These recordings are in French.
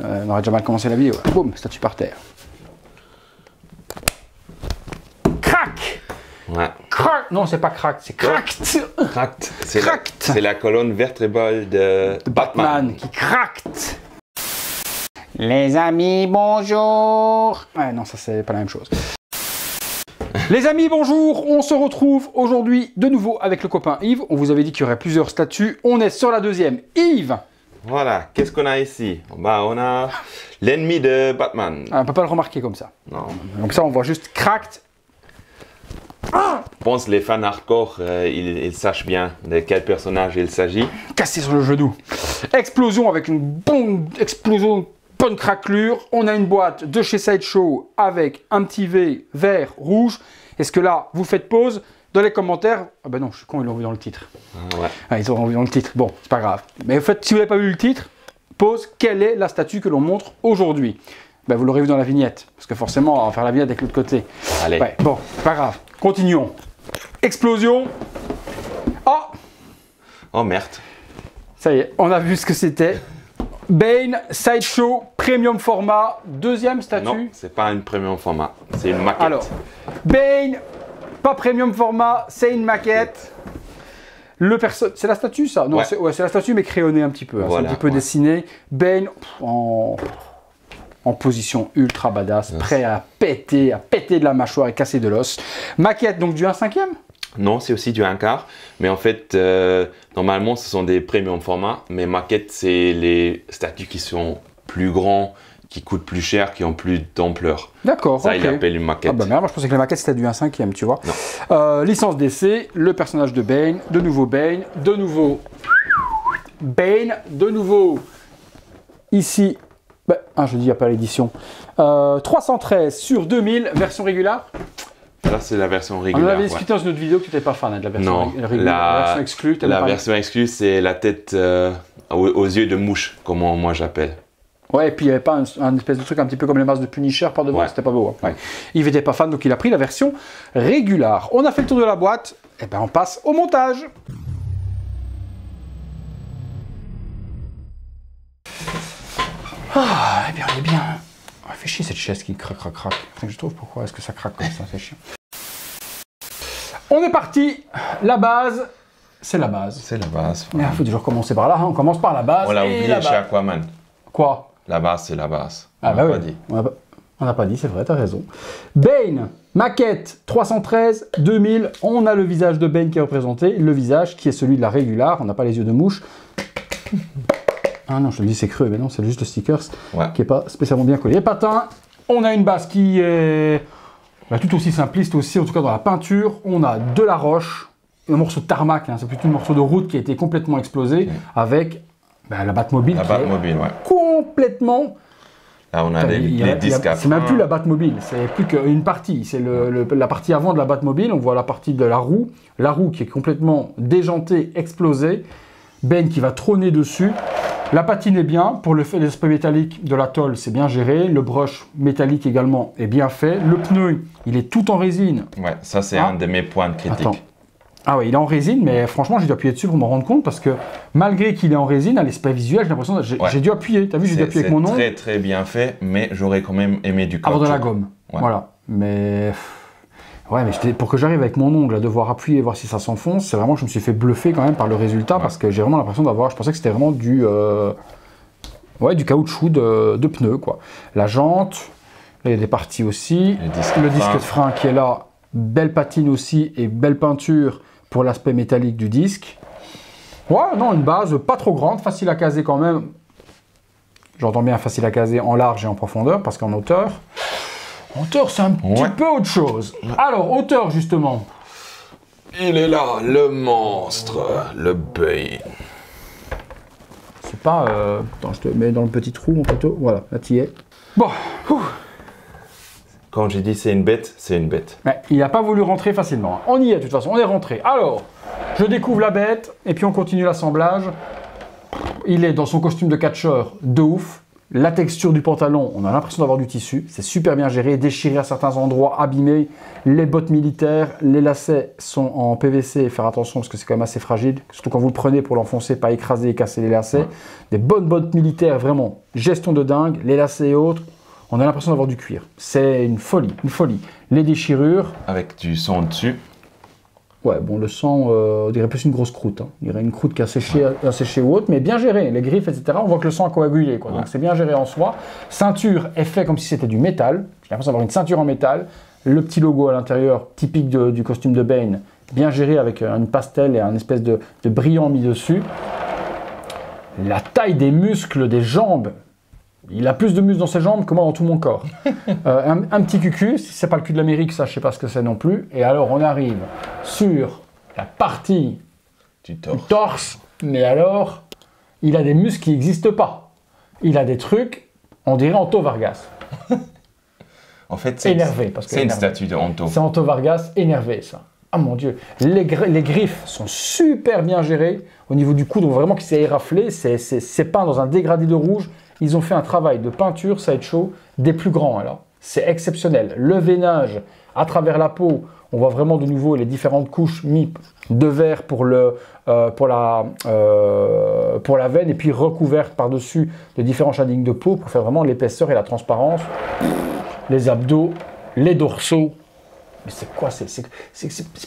On aurait déjà mal commencé la vidéo. Boum, statue par terre. Crac. Ouais. Crac. Non, c'est pas crack, c'est cracked. Cracked. Cracked. C'est la colonne vertébrale de Batman. Qui cracked. Les amis, bonjour. Ouais, non, ça c'est pas la même chose. Les amis, bonjour. On se retrouve aujourd'hui de nouveau avec le copain Yves. On vous avait dit qu'il y aurait plusieurs statues. On est sur la deuxième. Yves. Voilà, qu'est-ce qu'on a ici? Bah, on a l'ennemi de Batman. Ah, on peut pas le remarquer comme ça. Non. Comme ça, on voit juste cracked. Je pense que les fans hardcore, ils sachent bien de quel personnage il s'agit. Cassé sur le genou. Explosion avec une bonne explosion, bonne craquelure. On a une boîte de chez Sideshow avec un petit V vert, rouge. Est-ce que là, vous faites pause? Dans les commentaires, ah ben non, je suis con, ils l'ont vu dans le titre. Ouais. Ah, ils auront vu dans le titre, bon, c'est pas grave. Mais en fait, si vous n'avez pas vu le titre, pause, quelle est la statue que l'on montre aujourd'hui? Ben, vous l'aurez vu dans la vignette, parce que forcément, on va faire la vignette avec l'autre côté. Allez. Ouais, bon, c'est pas grave. Continuons. Explosion. Oh! Oh merde. Ça y est, on a vu ce que c'était. Bane, Sideshow, premium format, deuxième statue. Non, c'est pas une premium format, c'est une maquette. Alors, Bane, pas premium format, c'est une maquette. C'est la statue, ça? Non, ouais. C'est la statue, mais crayonnée un petit peu. Hein. Voilà, c'est un petit peu dessiné. Bane en position ultra badass, prêt à péter de la mâchoire et casser de l'os. Maquette, donc du 1/5e? Non, c'est aussi du 1/4. Mais en fait, normalement, ce sont des premium formats. Mais maquette, c'est les statues qui sont plus grands, qui coûtent plus cher, qui ont plus d'ampleur. D'accord, ça, ok. il appelle une maquette. Ah bah merde, moi je pensais que la maquette c'était du 1/5e, tu vois. Licence d'essai, le personnage de Bane, de nouveau Bane, de nouveau Bane, de nouveau ici, bah, je dis pas l'édition, 313 sur 2000, version régulière. Ça, c'est la version régulière. On en avait discuté dans une autre vidéo que tu n'étais pas fan de la version régulière. La version exclue, la version exclue, c'est la tête aux yeux de mouche, comme moi j'appelle. Ouais, et puis il n'y avait pas un espèce de truc un petit peu comme les masques de Punisher par devant, c'était pas beau. Hein. Ouais. Il n'était pas fan, donc il a pris la version régulière. On a fait le tour de la boîte, et ben on passe au montage. Ah, eh bien, on est bien. Ah, fait chier cette chaise qui craque. C'est que je trouve pourquoi est-ce que ça craque comme ça, c'est chiant. On est parti. La base, c'est la base. C'est la base. Il faut toujours commencer par là. Hein. On commence par la base. On l'a oublié chez Aquaman. Quoi? La base, c'est la base. On n'a pas dit. On n'a pas dit, c'est vrai, t'as raison. Bane, maquette 313, 2000. On a le visage de Bane qui est représenté. Le visage qui est celui de la régulière. On n'a pas les yeux de mouche. Ah non, je te le dis, c'est creux. Mais non, c'est juste le stickers qui n'est pas spécialement bien collé. Patin, on a une base qui est tout aussi simpliste aussi, en tout cas dans la peinture. On a de la roche, un morceau de tarmac, hein, c'est plutôt un morceau de route qui a été complètement explosé avec la Batmobile. La Batmobile, ouais. Complètement. Là, on a les disques. C'est même plus la Batmobile, c'est plus qu'une partie. C'est la partie avant de la Batmobile. On voit la partie de la roue qui est complètement déjantée, explosée. Bane qui va trôner dessus. La patine est bien. Pour l'aspect métallique de la tôle, c'est bien géré. Le brush métallique également est bien fait. Le pneu, il est tout en résine. Ouais, ça c'est un de mes points critiques. Attends. Ah ouais, il est en résine, mais franchement, j'ai dû appuyer dessus pour me rendre compte parce que malgré qu'il est en résine, à l'aspect visuel, j'ai l'impression que j'ai dû appuyer. T'as vu, j'ai dû appuyer avec mon nom. C'est très bien fait, mais j'aurais quand même aimé du caoutchouc. Avoir de la gomme. Ouais. Voilà. Mais ouais, mais pour que j'arrive avec mon ongle à devoir appuyer et voir si ça s'enfonce, c'est vraiment, je me suis fait bluffer quand même par le résultat parce que j'ai vraiment l'impression d'avoir, je pensais que c'était vraiment du caoutchouc de pneu, quoi. La jante, là, il y a des parties aussi. Le disque de frein qui est là, belle patine aussi et belle peinture pour l'aspect métallique du disque. Ouais, non, une base pas trop grande, facile à caser quand même. J'entends bien facile à caser en large et en profondeur parce qu'en hauteur... Hauteur, c'est un petit peu autre chose. Alors, hauteur, justement. Il est là, le monstre, le Bane. C'est pas... Attends, je te mets dans le petit trou, mon poteau. Voilà, là, tu y es. Bon. Quand j'ai dit c'est une bête, c'est une bête. Mais il n'a pas voulu rentrer facilement. On y est, de toute façon, on est rentré. Alors, je découvre la bête, et puis on continue l'assemblage. Il est dans son costume de catcheur de ouf. La texture du pantalon, on a l'impression d'avoir du tissu. C'est super bien géré, déchiré à certains endroits, abîmé. Les bottes militaires, les lacets sont en PVC. Faire attention parce que c'est quand même assez fragile. Surtout quand vous le prenez pour l'enfoncer, pas écraser et casser les lacets. Ouais. Des bonnes bottes militaires, vraiment. Gestion de dingue. Les lacets et autres, on a l'impression d'avoir du cuir. C'est une folie, une folie. Les déchirures. Avec du sang dessus. Ouais, bon, le sang, on dirait plus une grosse croûte. Hein. On dirait une croûte qui a séché ou autre, mais bien géré. Les griffes, etc., on voit que le sang a coagulé. Quoi. Ouais. Donc c'est bien géré en soi. Ceinture est fait comme si c'était du métal. J'ai l'impression d'avoir une ceinture en métal. Le petit logo à l'intérieur, typique du costume de Bane, bien géré avec une pastel et un espèce de brillant mis dessus. La taille des muscles des jambes. Il a plus de muscles dans ses jambes que moi dans tout mon corps. Un petit cucu, si c'est pas le cul de l'Amérique, ça je sais pas ce que c'est non plus. Et alors on arrive sur la partie du torse, mais alors il a des muscles qui n'existent pas. Il a des trucs, on dirait Anto Vargas. En fait, c'est énervé parce que c'est une statue de Anto. C'est Anto Vargas énervé ça. Ah mon Dieu, les griffes sont super bien gérées au niveau du coude, on voit vraiment qu'il s'est éraflé, c'est peint dans un dégradé de rouge. Ils ont fait un travail de peinture, ça va être chaud, des plus grands alors. C'est exceptionnel. Le veinage à travers la peau, on voit vraiment de nouveau les différentes couches mises de verre pour la veine et puis recouvertes par-dessus de différents shadings de peau pour faire vraiment l'épaisseur et la transparence. Les abdos, les dorsaux. Mais c'est quoi ces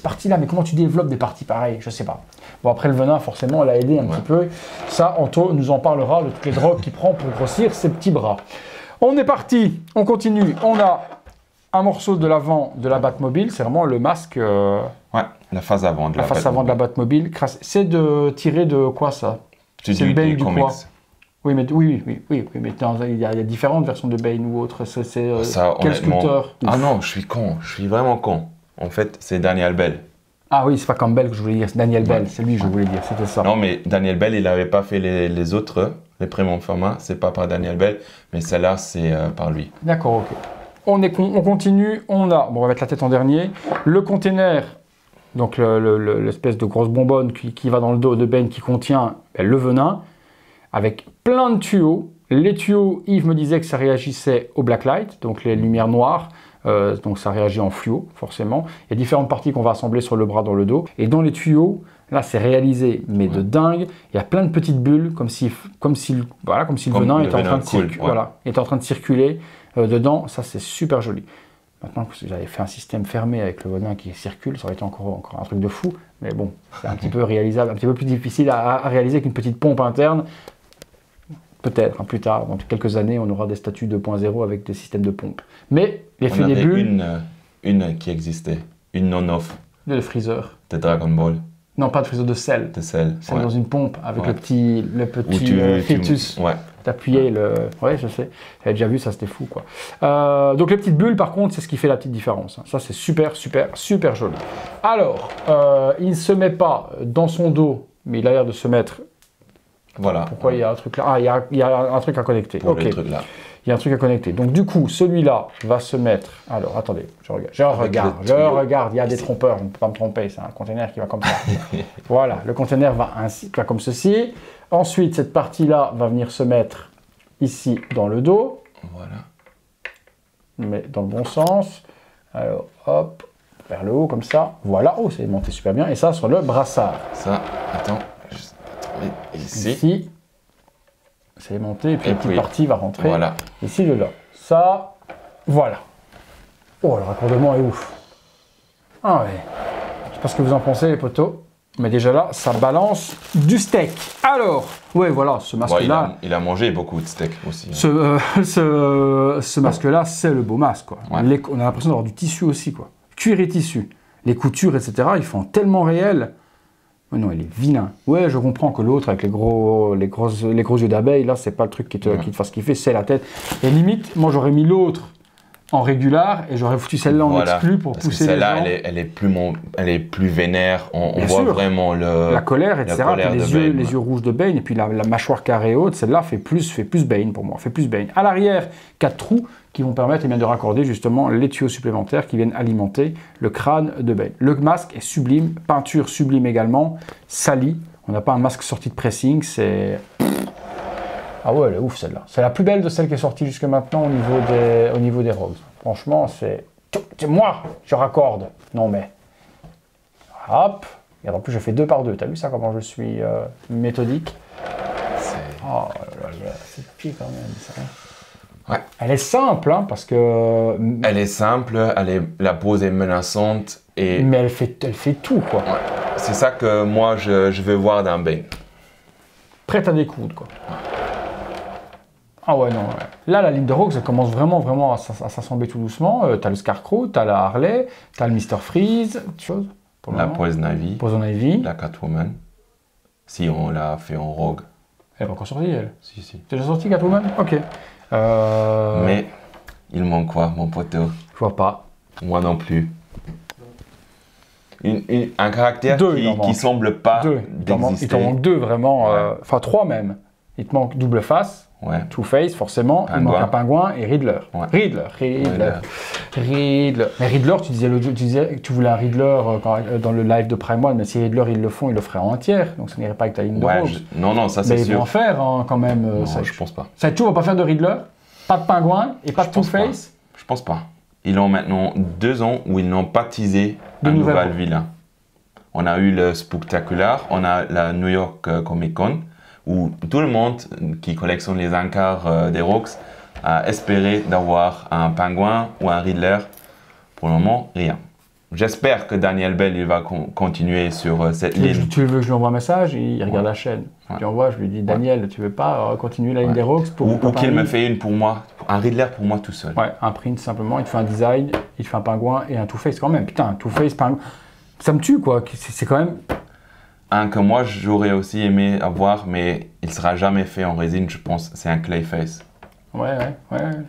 parties-là? Mais comment tu développes des parties pareilles? Je sais pas. Bon, après, le venin, forcément, l'a aidé un petit peu. Ça, Anto nous en parlera de toutes les drogues qu'il prend pour grossir ses petits bras. On est parti, on continue. On a un morceau de l'avant de la Batmobile. C'est vraiment le masque. Ouais, la face avant de la face avant de la Batmobile. C'est de tirer de quoi, ça? C'est du Bane comics. Quoi? Oui, mais mais il y a différentes versions de Bane ou autres. Quel sculpteur? Ah non, je suis con. Je suis vraiment con. En fait, c'est Daniel Bell. Ah oui, c'est pas Campbell que je voulais dire, c'est Daniel Bell. C'est lui que je voulais dire, c'était ça. Non, mais Daniel Bell, il n'avait pas fait les autres, les premium formats. C'est pas par Daniel Bell, mais celle-là, c'est par lui. D'accord, ok. On continue. On va mettre la tête en dernier. Le container, donc l'espèce de grosse bonbonne qui va dans le dos de Bane qui contient le venin, avec plein de tuyaux. Les tuyaux, Yves me disait que ça réagissait au blacklight, donc les lumières noires, donc ça réagit en fluo, forcément. Il y a différentes parties qu'on va assembler sur le bras, dans le dos. Et dans les tuyaux, là, c'est réalisé, mais de dingue. Il y a plein de petites bulles, comme si le venin était en train de circuler dedans. Ça, c'est super joli. Maintenant que j'avais fait un système fermé avec le venin qui circule, ça aurait été encore un truc de fou. Mais bon, c'est un petit peu réalisable, un petit peu plus difficile à réaliser qu'une petite pompe interne. Peut-être, plus tard, dans quelques années, on aura des statues 2.0 avec des systèmes de pompe. Mais l'effet des bulles... une qui existait, une non-off. De Freezer. De Dragon Ball. Non, pas de Freezer, de Cell. De Cell, Cell dans une pompe avec le petit fœtus. T'appuyais le... Ouais, je sais. J'avais déjà vu, ça c'était fou, quoi. Donc les petites bulles, par contre, c'est ce qui fait la petite différence. Ça, c'est super, super, super joli. Alors, il ne se met pas dans son dos, mais il a l'air de se mettre... Voilà. Pourquoi il y a un truc là? Ah, il y a un truc à connecter. Pour le truc là. Il y a un truc à connecter. Donc du coup, celui-là va se mettre... Alors, attendez, je regarde. Il y a des trompeurs, je ne peux pas me tromper. C'est un container qui va comme ça. Voilà, le container va comme ceci. Ensuite, cette partie-là va venir se mettre ici dans le dos. Voilà. Mais dans le bon sens. Alors, hop, vers le haut comme ça. Voilà. Oh, c'est monté super bien. Et ça sur le brassard. Ça, attends. Ici, c'est monté et puis la petite partie va rentrer ici de là. Ça, voilà. Oh, le raccordement est ouf. Ah ouais. Je sais pas ce que vous en pensez, les potos, mais déjà là, ça balance du steak. Alors, ouais, voilà, ce masque-là. Il a mangé beaucoup de steak aussi. Ce masque-là, c'est le beau masque, quoi. Ouais. On a l'impression d'avoir du tissu aussi, quoi. Cuir et tissu. Les coutures, etc., ils font tellement réel. Mais non, il est vilain. Ouais, je comprends que l'autre, avec les gros yeux d'abeille, là, c'est pas le truc qui te fasse kiffer, c'est la tête. Et limite, moi, j'aurais mis l'autre en régulier et j'aurais foutu celle-là en exclu pour pousser les gens. Celle-là, elle est plus vénère. On voit vraiment la colère, etc. Les yeux rouges de Bane et puis la mâchoire carrée haute. Celle-là fait plus Bane pour moi. Fait plus Bane. À l'arrière, 4 trous qui vont permettre de raccorder justement les tuyaux supplémentaires qui viennent alimenter le crâne de Bane. Le masque est sublime, peinture sublime également, sali. On n'a pas un masque sorti de pressing, c'est... Ah ouais, elle est ouf celle-là. C'est la plus belle de celles qui est sortie jusque maintenant au niveau des Rogues. Franchement, c'est moi, je raccorde. Non mais, hop. Et en plus, je fais 2 par 2. T'as vu ça, comment je suis méthodique? Oh là là, c'est pied quand même, ça. Ouais. Elle est simple, hein, parce que... Elle est simple, la pose est menaçante. Mais elle fait tout, quoi. Ouais. C'est ça que moi, je veux voir dans Bane. Prête à découdre, quoi. Ah ouais, non. Ouais. Là, la ligne de Rogues, ça commence vraiment à s'assembler tout doucement. T'as le Scarecrow, t'as la Harley, t'as le Mr. Freeze, chose. La Poison Ivy, la Catwoman. Si on l'a fait en Rogue. Elle n'est pas encore sortie, elle? Si. C'est déjà sorti, Catwoman? Ok. Mais, il manque quoi, mon poteau? Je vois pas. Moi non plus. Un caractère qui semble pas d'exister. Il t'en manque 2, vraiment. Ouais. Enfin, 3 même. Il te manque Double Face. Ouais. Two-Face, forcément, il manque un Pingouin et Riddler. Ouais. Riddler. Mais Riddler, tu disais que tu voulais un Riddler dans le live de Prime One, mais si Riddler ils le font, ils le feraient en entière, donc ça n'irait pas avec ta ligne de Rogue. Non, ça c'est sûr. Mais ils vont en faire quand même. Non, je pense pas. Sideshow va pas faire de Riddler, pas de Pingouin et pas de Two-Face. Je pense pas. Ils ont maintenant 2 ans où ils n'ont pas teasé un nouvel vilain. On a eu le Spooktacular, on a la New York Comic Con, où tout le monde qui collectionne les encarts des Rogues a espéré d'avoir un Pingouin ou un Riddler. Pour le moment, rien. J'espère que Daniel Bell il va continuer sur cette ligne. Tu veux que je lui envoie un message? Il regarde la chaîne. Je lui envoie, je lui dis Daniel, tu veux pas continuer la ligne des Rogues ou qu'il me fait une pour moi, un Riddler pour moi tout seul. Ouais, un print simplement, il te fait un design, il te fait un Pingouin et un Two-Face quand même. Putain, un Two-Face, Pingouin, ça me tue quoi, c'est quand même... Un que moi j'aurais aussi aimé avoir, mais il sera jamais fait en résine, je pense, c'est un Clayface. Ouais.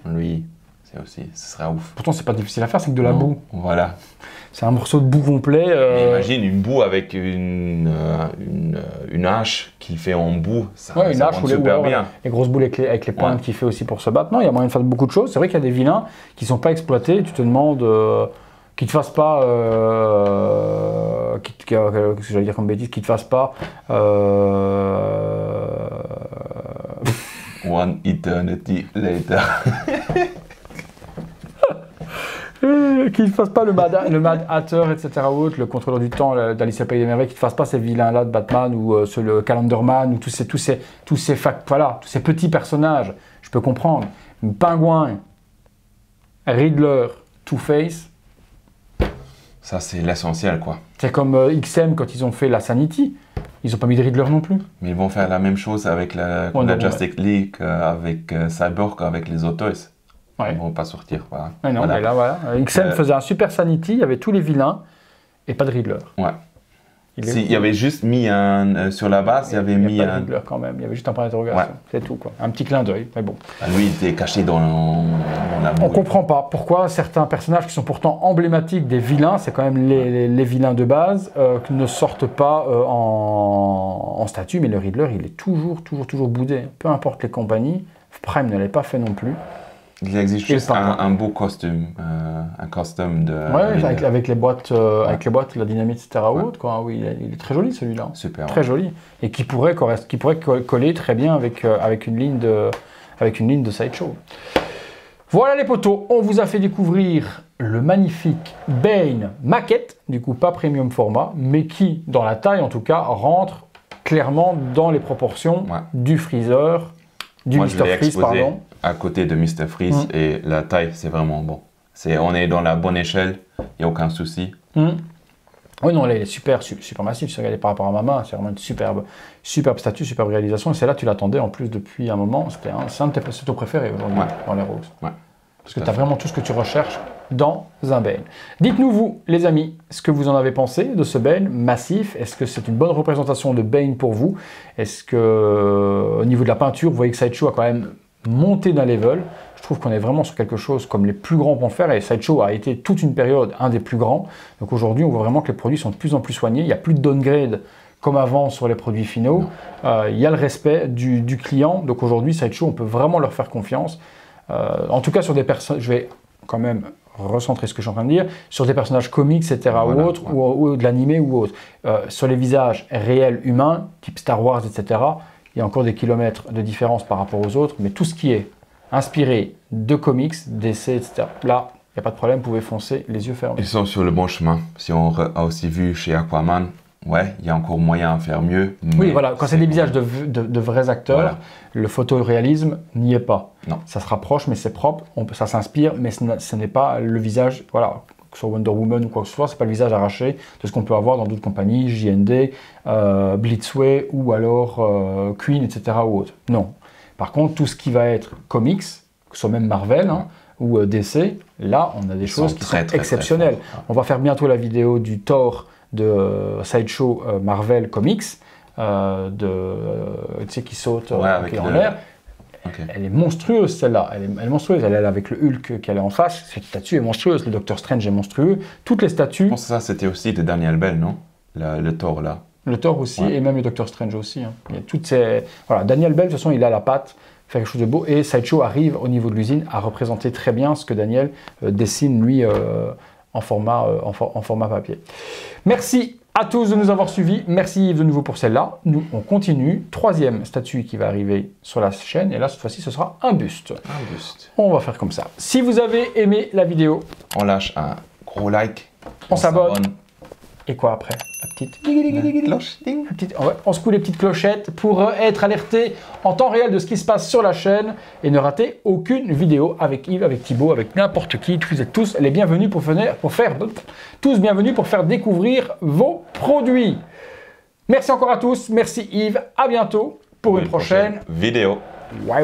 Lui, c'est aussi, ce sera ouf. Pourtant, c'est pas difficile à faire, c'est que de la boue. Voilà. C'est un morceau de boue complet. Imagine une boue avec une hache qu'il fait en boue, ça une hache ou super bien. Les grosses boules avec les pointes qu'il fait aussi pour se battre. Non, il y a moyen de faire beaucoup de choses. C'est vrai qu'il y a des vilains qui sont pas exploités. Tu te demandes... qu'ils te fassent pas, j'allais dire comme bêtise, qu'ils te fassent pas, One eternity later. Qu'ils ne fassent pas le Mad Hatter, etc. ou autre, le contrôleur du temps d'Alice au Pays des Merveilles, qu'ils ne fassent pas ces vilains-là de Batman ou le Calendarman ou tous ces petits personnages. Je peux comprendre. Pingouin, Riddler, Two-Face. Ça, c'est l'essentiel, quoi. C'est comme XM quand ils ont fait la Sanity. Ils n'ont pas mis de Riddler non plus. Mais ils vont faire la même chose avec la Justice League, avec Cyborg, avec les Autos. Ouais. Ils ne vont pas sortir. Voilà. Ouais, non, mais là, voilà. XM faisait un super Sanity, il y avait tous les vilains et pas de Riddler. Ouais. Il y avait juste mis sur la base, il y avait mis pas de Riddler quand même, il y avait juste un point d'interrogation. Ouais. C'est tout, quoi. Un petit clin d'œil, mais bon. Lui, il était caché dans la boue. On comprend pas pourquoi certains personnages qui sont pourtant emblématiques des vilains, c'est quand même les vilains de base, ne sortent pas en statut, mais le Riddler, il est toujours boudé. Peu importe les compagnies, Prime ne l'a pas fait non plus. Il existe juste un beau costume, un costume de... Ouais, avec les boîtes, la dynamite, etc. Autre, quoi. Oui, il est très joli celui-là. Super. Très joli. Et qui pourrait coller très bien avec une ligne de Sideshow. Voilà les potos, on vous a fait découvrir le magnifique Bane maquette, du coup pas premium format, mais qui, dans la taille en tout cas, rentre clairement dans les proportions du Freezer, du Mr. Freeze, pardon. À côté de Mr. Freeze et la taille, c'est vraiment bon. On est dans la bonne échelle, il n'y a aucun souci. Oui, non, là, il est super massif. Si vous regardez par rapport à ma main, c'est vraiment une superbe statue, superbe réalisation. Et c'est là tu l'attendais en plus depuis un moment. C'est un de tes pseudos préférés aujourd'hui dans les Rogues. Ouais. Parce que tu as vraiment tout ce que tu recherches dans un Bane. Dites-nous, vous, les amis, ce que vous en avez pensé de ce Bane massif. Est-ce que c'est une bonne représentation de Bane pour vous? Est-ce que, au niveau de la peinture, vous voyez que Sideshow a quand même monté d'un level? Je trouve qu'on est vraiment sur quelque chose comme les plus grands vont faire, et Sideshow a été toute une période un des plus grands. Donc aujourd'hui, on voit vraiment que les produits sont de plus en plus soignés. Il n'y a plus de downgrade comme avant sur les produits finaux. Il y a le respect du client. Donc aujourd'hui, Sideshow, on peut vraiment leur faire confiance. En tout cas, sur des personnes, je vais quand même recentrer ce que je suis en train de dire, sur des personnages comiques, etc. ou de l'animé ou autre. Sur les visages réels humains, type Star Wars, etc., il y a encore des kilomètres de différence par rapport aux autres, mais tout ce qui est inspiré de comics, d'essais, etc., là, il n'y a pas de problème, vous pouvez foncer les yeux fermés. Ils sont sur le bon chemin. Si on a aussi vu chez Aquaman, ouais, il y a encore moyen à faire mieux. Oui, voilà, quand c'est des visages de vrais acteurs, voilà. Le photoréalisme n'y est pas. Non. Ça se rapproche, mais c'est propre, ça s'inspire, mais ce n'est pas le visage, voilà, sur Wonder Woman ou quoi que ce soit, c'est pas le visage arraché de ce qu'on peut avoir dans d'autres compagnies, JND, Blitzway ou alors Queen, etc. ou autre. Non. Par contre, tout ce qui va être comics, que ce soit même Marvel ou DC, là, on a des choses qui sont exceptionnelles. On va faire bientôt la vidéo du Thor de Sideshow Marvel Comics, tu sais, qui saute avec en l'air. Okay. Elle est monstrueuse celle-là, elle est monstrueuse, elle est avec le Hulk qu'elle est en face, cette statue est monstrueuse, le Doctor Strange est monstrueux, toutes les statues... Je pense que ça c'était aussi de Daniel Bell, non? Le Thor là. Le Thor aussi, et même le Doctor Strange aussi. Hein. Il y a toutes ces... Voilà, Daniel Bell, de toute façon, il a la patte, faire quelque chose de beau, et Sideshow arrive au niveau de l'usine à représenter très bien ce que Daniel dessine lui en format papier. Merci à tous de nous avoir suivis. Merci Yves de nouveau pour celle-là. Nous, on continue. Troisième statue qui va arriver sur la chaîne. Et là, cette fois-ci, ce sera un buste. Un buste. On va faire comme ça. Si vous avez aimé la vidéo, on lâche un gros like. On s'abonne. Et quoi après? La petite cloche. On secoue les petites clochettes pour être alerté en temps réel de ce qui se passe sur la chaîne et ne rater aucune vidéo avec Yves, avec Thibaut, avec n'importe qui. Vous êtes tous les bienvenus pour faire découvrir vos produits. Merci encore à tous. Merci Yves. À bientôt pour une prochaine vidéo. Ouais.